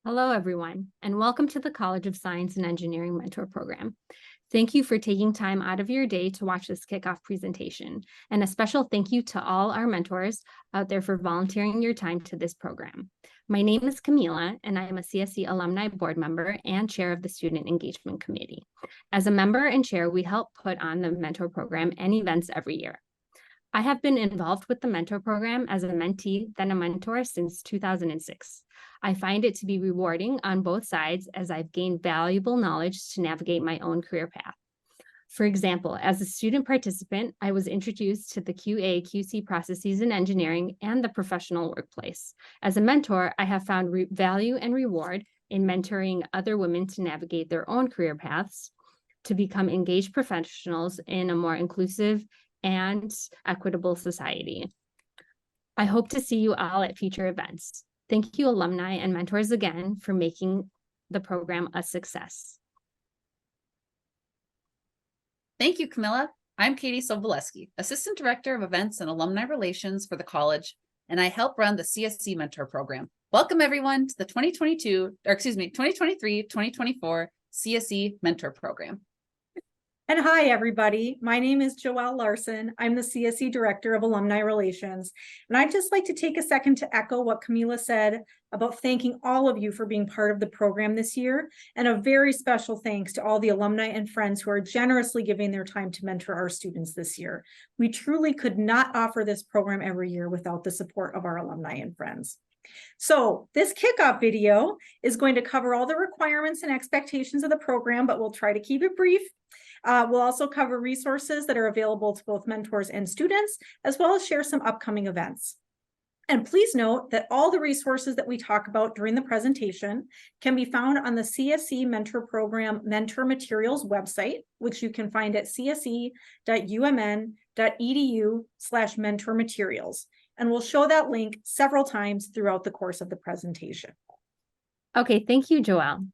Hello, everyone, and welcome to the College of Science and Engineering Mentor Program. Thank you for taking time out of your day to watch this kickoff presentation, and a special thank you to all our mentors out there for volunteering your time to this program. My name is Camila, and I am a CSE alumni board member and chair of the Student Engagement Committee. As a member and chair, we help put on the mentor program and events every year. I have been involved with the mentor program as a mentee, then a mentor since 2006. I find it to be rewarding on both sides as I've gained valuable knowledge to navigate my own career path. For example, as a student participant, I was introduced to the QA/QC processes in engineering and the professional workplace. As a mentor, I have found value and reward in mentoring other women to navigate their own career paths, to become engaged professionals in a more inclusive and equitable society. I hope to see you all at future events. Thank you, alumni and mentors, again for making the program a success. Thank you, Camilla. I'm Katie Soboleski, Assistant Director of Events and Alumni Relations for the college, and I help run the CSE Mentor Program. Welcome, everyone, to the 2023-2024 CSE Mentor Program. And hi, everybody. My name is Joelle Larson. I'm the CSE Director of Alumni Relations. And I'd just like to take a second to echo what Camila said about thanking all of you for being part of the program this year. And a very special thanks to all the alumni and friends who are generously giving their time to mentor our students this year. We truly could not offer this program every year without the support of our alumni and friends. So this kickoff video is going to cover all the requirements and expectations of the program, but we'll try to keep it brief. We'll also cover resources that are available to both mentors and students, as well as share some upcoming events. And please note that all the resources that we talk about during the presentation can be found on the CSE Mentor Program Mentor Materials website, which you can find at cse.umn.edu/mentor materials. And we'll show that link several times throughout the course of the presentation. Okay, thank you, Joelle.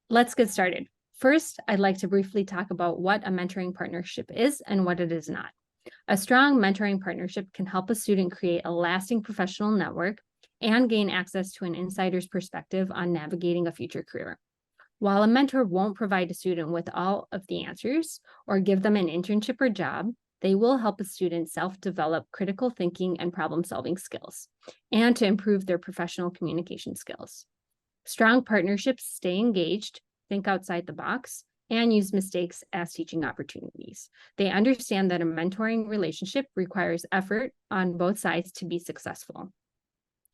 Let's get started. First, I'd like to briefly talk about what a mentoring partnership is and what it is not. A strong mentoring partnership can help a student create a lasting professional network and gain access to an insider's perspective on navigating a future career. While a mentor won't provide a student with all of the answers or give them an internship or job, they will help a student self-develop critical thinking and problem-solving skills and to improve their professional communication skills. Strong partnerships stay engaged, think outside the box, and use mistakes as teaching opportunities. They understand that a mentoring relationship requires effort on both sides to be successful.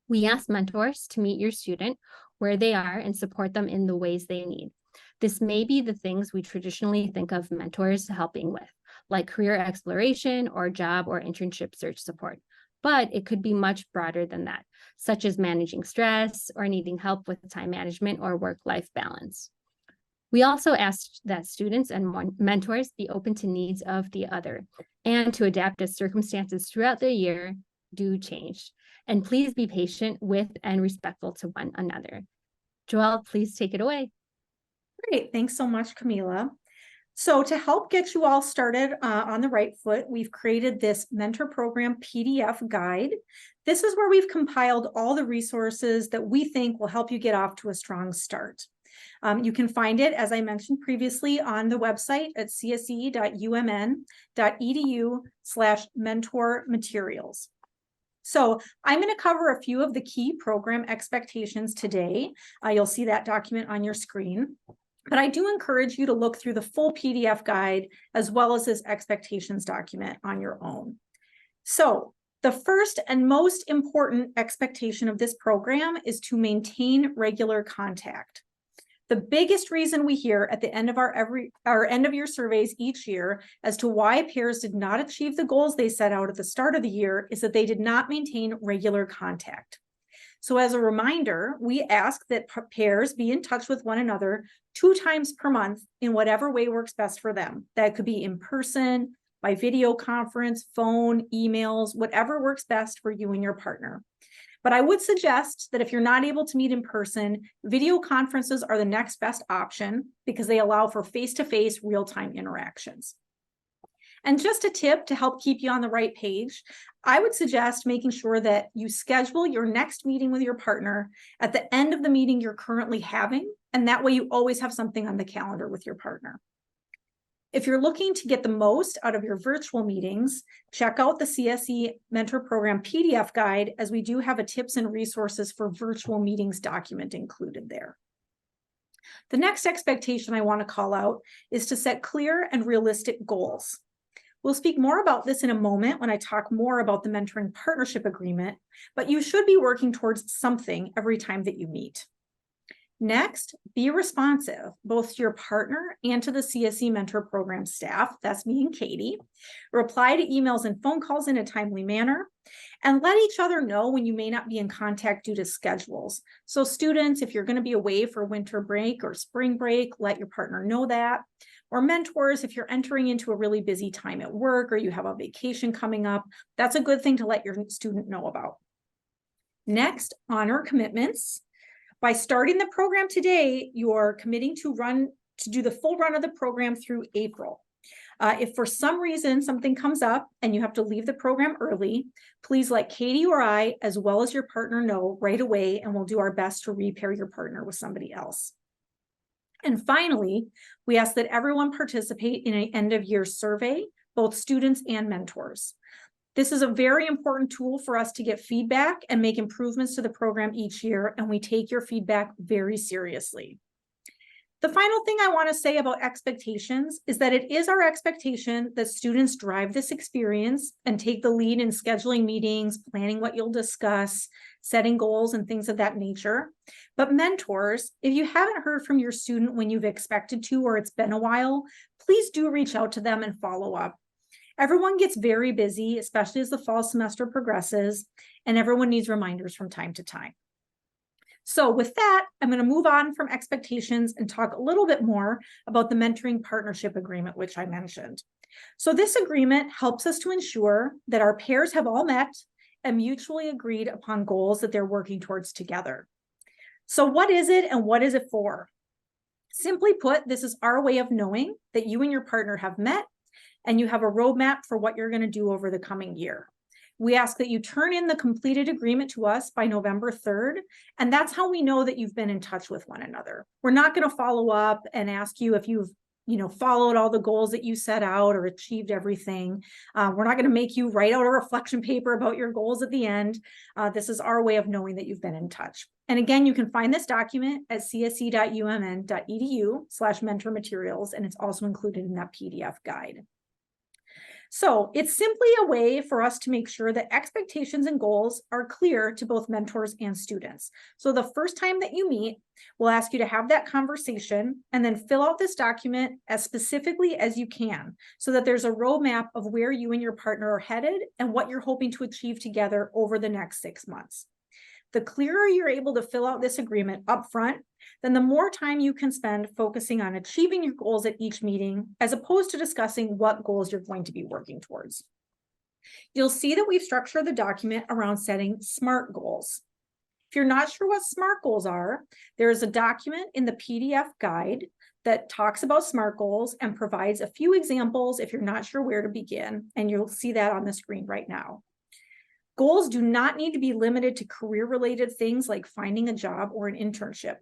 We ask mentors to meet your student where they are and support them in the ways they need. This may be the things we traditionally think of mentors helping with, like career exploration or job or internship search support. But it could be much broader than that, such as managing stress or needing help with time management or work-life balance. We also ask that students and mentors be open to needs of the other and to adapt as circumstances throughout the year do change. And please be patient with and respectful to one another. Joelle, please take it away. Great. Thanks so much, Camila. So to help get you all started on the right foot, we've created this mentor program PDF guide. This is where we've compiled all the resources that we think will help you get off to a strong start. You can find it, as I mentioned previously, on the website at cse.umn.edu/mentor materials. So I'm going to cover a few of the key program expectations today. You'll see that document on your screen. But I do encourage you to look through the full PDF guide as well as this expectations document on your own. So the first and most important expectation of this program is to maintain regular contact. The biggest reason we hear at the end of our end of year surveys each year as to why pairs did not achieve the goals they set out at the start of the year is that they did not maintain regular contact. So as a reminder, we ask that pairs be in touch with one another 2 times per month in whatever way works best for them. That could be in person, by video conference, phone, emails, whatever works best for you and your partner. But I would suggest that if you're not able to meet in person, video conferences are the next best option because they allow for face-to-face real-time interactions. And just a tip to help keep you on the right page, I would suggest making sure that you schedule your next meeting with your partner at the end of the meeting you're currently having, and that way you always have something on the calendar with your partner. If you're looking to get the most out of your virtual meetings, check out the CSE Mentor Program PDF guide, as we do have a tips and resources for virtual meetings document included there. The next expectation I want to call out is to set clear and realistic goals. We'll speak more about this in a moment when I talk more about the mentoring partnership agreement, but you should be working towards something every time that you meet. Next, be responsive, both to your partner and to the CSE Mentor Program staff, that's me and Katie. Reply to emails and phone calls in a timely manner, and let each other know when you may not be in contact due to schedules. So students, if you're going to be away for winter break or spring break, let your partner know that. Or mentors, if you're entering into a really busy time at work or you have a vacation coming up, that's a good thing to let your student know about. Next, honor commitments. By starting the program today, you're committing to do the full run of the program through April. If for some reason something comes up and you have to leave the program early, please let Katie or I, as well as your partner, know right away, and we'll do our best to repair your partner with somebody else. And finally, we ask that everyone participate in an end-of-year survey, both students and mentors. This is a very important tool for us to get feedback and make improvements to the program each year, and we take your feedback very seriously. The final thing I want to say about expectations is that it is our expectation that students drive this experience and take the lead in scheduling meetings, planning what you'll discuss, setting goals, and things of that nature. But mentors, if you haven't heard from your student when you've expected to, or it's been a while, please do reach out to them and follow up. Everyone gets very busy, especially as the fall semester progresses, and everyone needs reminders from time to time. So with that, I'm going to move on from expectations and talk a little bit more about the mentoring partnership agreement, which I mentioned. So this agreement helps us to ensure that our pairs have all met and mutually agreed upon goals that they're working towards together. So what is it and what is it for? Simply put, this is our way of knowing that you and your partner have met and you have a roadmap for what you're going to do over the coming year. We ask that you turn in the completed agreement to us by November 3rd, and that's how we know that you've been in touch with one another. We're not going to follow up and ask you if you've followed all the goals that you set out or achieved everything. We're not going to make you write out a reflection paper about your goals at the end. This is our way of knowing that you've been in touch. And again, you can find this document at csc.umn.edu/mentor materials, and it's also included in that PDF guide. So it's simply a way for us to make sure that expectations and goals are clear to both mentors and students. So the first time that you meet, we'll ask you to have that conversation and then fill out this document as specifically as you can so that there's a roadmap of where you and your partner are headed and what you're hoping to achieve together over the next 6 months. The clearer you're able to fill out this agreement upfront, then the more time you can spend focusing on achieving your goals at each meeting, as opposed to discussing what goals you're going to be working towards. You'll see that we've structured the document around setting SMART goals. If you're not sure what SMART goals are, there is a document in the PDF guide that talks about SMART goals and provides a few examples if you're not sure where to begin, and you'll see that on the screen right now. Goals do not need to be limited to career-related things like finding a job or an internship.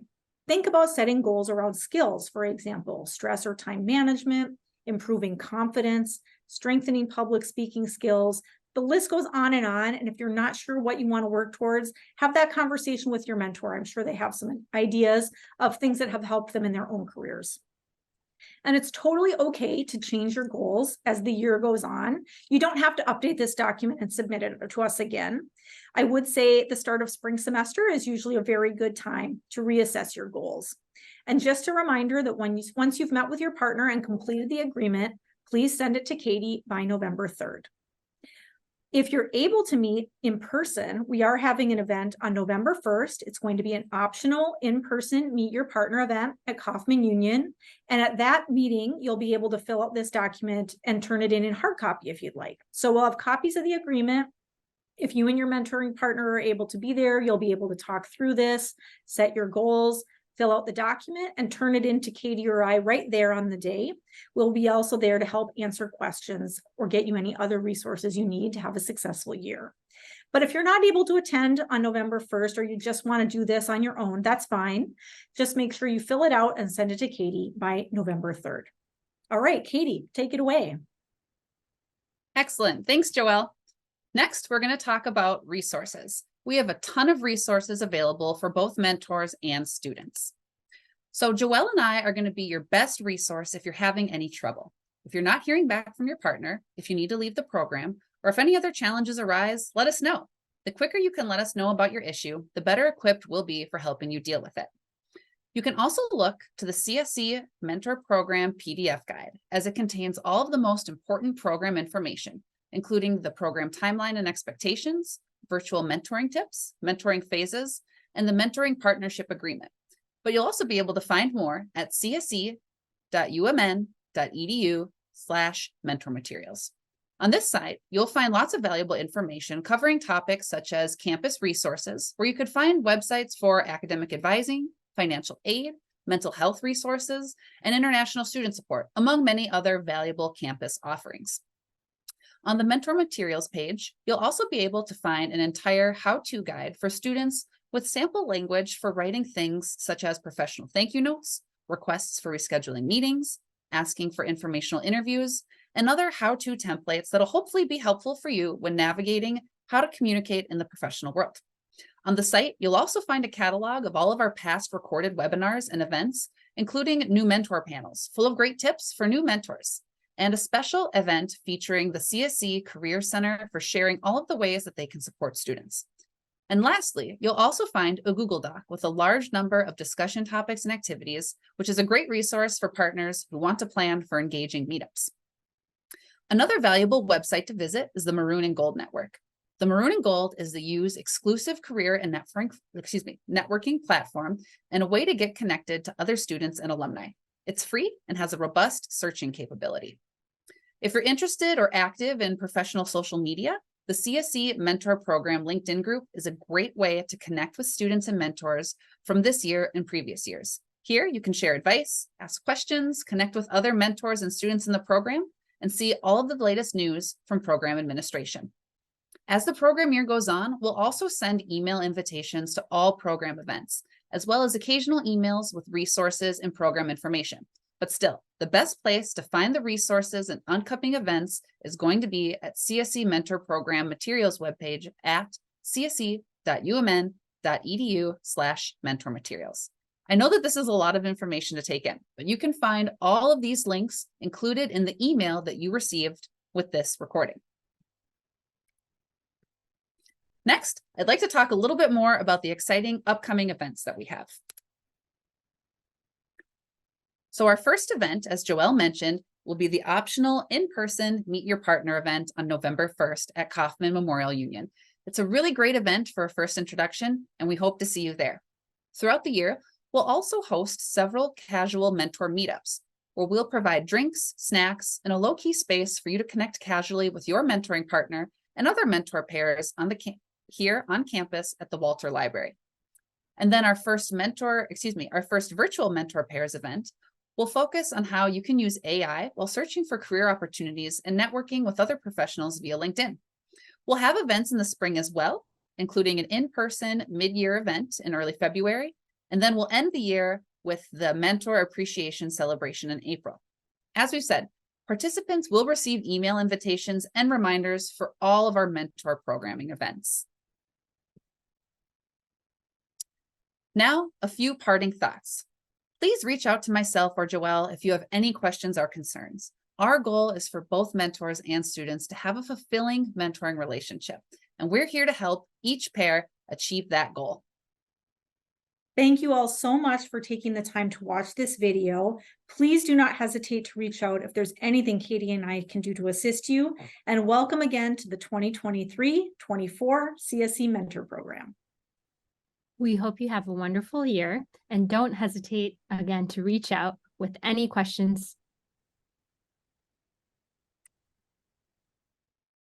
Think about setting goals around skills, for example, stress or time management, improving confidence, strengthening public speaking skills. The list goes on, and if you're not sure what you want to work towards, have that conversation with your mentor. I'm sure they have some ideas of things that have helped them in their own careers. And it's totally okay to change your goals as the year goes on. You don't have to update this document and submit it to us again. I would say the start of spring semester is usually a very good time to reassess your goals. And just a reminder that once you've met with your partner and completed the agreement, please send it to Katie by November 3rd. If you're able to meet in person, we are having an event on November 1st. It's going to be an optional in-person meet your partner event at Kaufman Union. And at that meeting, you'll be able to fill out this document and turn it in hard copy if you'd like. So we'll have copies of the agreement. If you and your mentoring partner are able to be there, you'll be able to talk through this, set your goals, fill out the document and turn it into Katie or I right there on the day. We'll be also there to help answer questions or get you any other resources you need to have a successful year. But if you're not able to attend on November 1st, or you just want to do this on your own, that's fine. Just make sure you fill it out and send it to Katie by November 3rd. All right, Katie, take it away. Excellent. Thanks, Joelle. Next, we're going to talk about resources. We have a ton of resources available for both mentors and students. So Joelle and I are going to be your best resource if you're having any trouble. If you're not hearing back from your partner, if you need to leave the program, or if any other challenges arise, let us know. The quicker you can let us know about your issue, the better equipped we'll be for helping you deal with it. You can also look to the CSE Mentor Program PDF guide, as it contains all of the most important program information, including the program timeline and expectations, virtual mentoring tips, mentoring phases, and the mentoring partnership agreement. But you'll also be able to find more at csc.umn.edu/mentor materials. On this site, you'll find lots of valuable information covering topics such as campus resources, where you could find websites for academic advising, financial aid, mental health resources, and international student support, among many other valuable campus offerings. On the mentor materials page, you'll also be able to find an entire how-to guide for students with sample language for writing things such as professional thank you notes, requests for rescheduling meetings, asking for informational interviews, and other how-to templates that'll hopefully be helpful for you when navigating how to communicate in the professional world. On the site, you'll also find a catalog of all of our past recorded webinars and events, including new mentor panels full of great tips for new mentors, and a special event featuring the CSE Career Center for sharing all of the ways that they can support students. And lastly, you'll also find a Google Doc with a large number of discussion topics and activities, which is a great resource for partners who want to plan for engaging meetups. Another valuable website to visit is the Maroon and Gold Network. The Maroon and Gold is the U's exclusive career and networking platform and a way to get connected to other students and alumni. It's free and has a robust searching capability. If you're interested or active in professional social media, the CSE Mentor Program LinkedIn group is a great way to connect with students and mentors from this year and previous years. Here, you can share advice, ask questions, connect with other mentors and students in the program, and see all of the latest news from program administration. As the program year goes on, we'll also send email invitations to all program events, as well as occasional emails with resources and program information. But still, the best place to find the resources and upcoming events is going to be at CSE Mentor Program Materials webpage at csc.umn.edu/mentor materials. I know that this is a lot of information to take in, but you can find all of these links included in the email that you received with this recording. Next, I'd like to talk a little bit more about the exciting upcoming events that we have. So our first event, as Joelle mentioned, will be the optional in-person Meet Your Partner event on November 1st at Kauffman Memorial Union. It's a really great event for a first introduction, and we hope to see you there. Throughout the year, we'll also host several casual mentor meetups, where we'll provide drinks, snacks, and a low-key space for you to connect casually with your mentoring partner and other mentor pairs here on campus at the Walter Library. And then our first virtual mentor pairs event will focus on how you can use AI while searching for career opportunities and networking with other professionals via LinkedIn. We'll have events in the spring as well, including an in-person mid-year event in early February, and then we'll end the year with the Mentor Appreciation Celebration in April. As we've said, participants will receive email invitations and reminders for all of our mentor programming events. Now, a few parting thoughts. Please reach out to myself or Joelle if you have any questions or concerns. Our goal is for both mentors and students to have a fulfilling mentoring relationship, and we're here to help each pair achieve that goal. Thank you all so much for taking the time to watch this video. Please do not hesitate to reach out if there's anything Katie and I can do to assist you. And welcome again to the 2023-24 CSE Mentor Program. We hope you have a wonderful year, and don't hesitate again to reach out with any questions